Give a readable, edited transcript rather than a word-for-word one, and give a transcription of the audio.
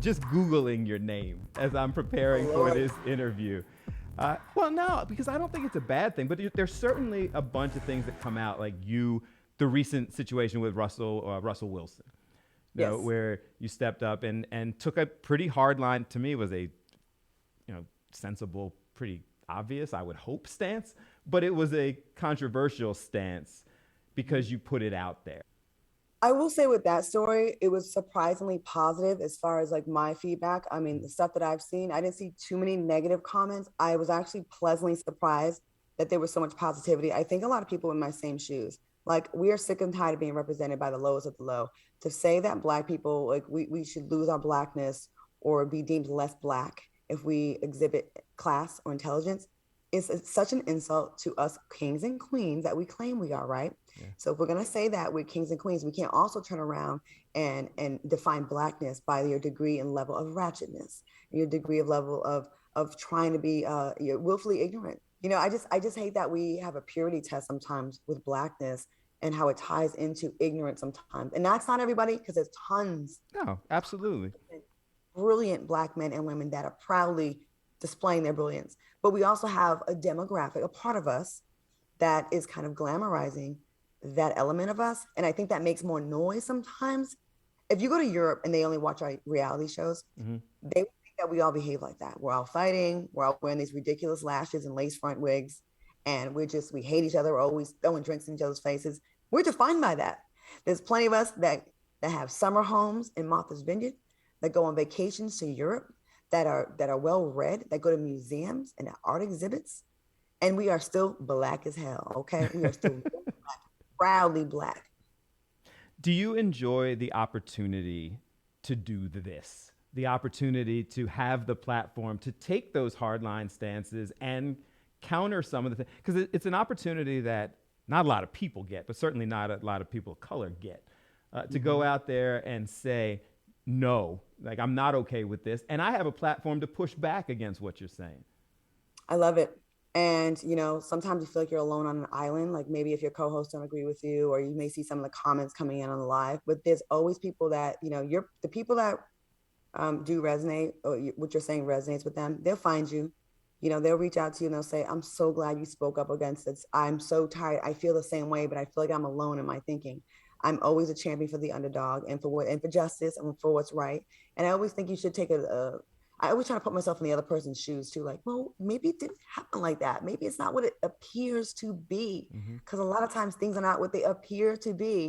just Googling your name as I'm preparing for Lord. this interview. Well, no, because I don't think it's a bad thing, but there's certainly a bunch of things that come out, like the recent situation with Russell Wilson, Yes. where you stepped up and took a pretty hard line. To me, was a sensible, pretty obvious, I would hope, stance, but it was a controversial stance because you put it out there. I will say with that story, it was surprisingly positive as far as like my feedback. I mean, the stuff that I've seen, I didn't see too many negative comments. I was actually pleasantly surprised that there was so much positivity. I think a lot of people in my same shoes. Like we are sick and tired of being represented by the lowest of the low. To say that Black people, like we should lose our Blackness or be deemed less Black if we exhibit class or intelligence is such an insult to us kings and queens that we claim we are, right? Yeah. So if we're going to say that we're kings and queens, we can't also turn around and define Blackness by your degree and level of ratchetness, your degree of level of trying to be you're willfully ignorant. I just hate that we have a purity test sometimes with Blackness and how it ties into ignorance sometimes. And that's not everybody, because there's No, absolutely. brilliant Black men and women that are proudly displaying their brilliance. But we also have a demographic, a part of us that is kind of glamorizing that element of us. And I think that makes more noise sometimes. If you go to Europe and they only watch our reality shows, Mm-hmm. they would think that we all behave like that. We're all fighting, we're all wearing these ridiculous lashes and lace front wigs, and we hate each other, we're always throwing drinks in each other's faces. We're defined by that. There's plenty of us that have summer homes in Martha's Vineyard, that go on vacations to Europe, that are well read, that go to museums and art exhibits, and we are still Black as hell. Okay, we are still proudly Black. Do you enjoy the opportunity to do this? The opportunity to have the platform to take those hardline stances and counter some of the things? Because it's an opportunity that not a lot of people get, but certainly not a lot of people of color get, to go Mm-hmm. out there and say, no, like I'm not okay with this. And I have a platform to push back against what you're saying. I love it. And sometimes you feel like you're alone on an island. Like maybe if your co-hosts don't agree with you, or you may see some of the comments coming in on the live. But there's always people that you're the people that do resonate, or what you're saying resonates with them. They'll find you. They'll reach out to you and they'll say, "I'm so glad you spoke up against this. I'm so tired. I feel the same way, but I feel like I'm alone in my thinking." I'm always a champion for the underdog and for justice and for what's right. And I always think you should take I always try to put myself in the other person's shoes too. Like, well, maybe it didn't happen like that. Maybe it's not what it appears to be. Mm-hmm. Because a lot of times things are not what they appear to be.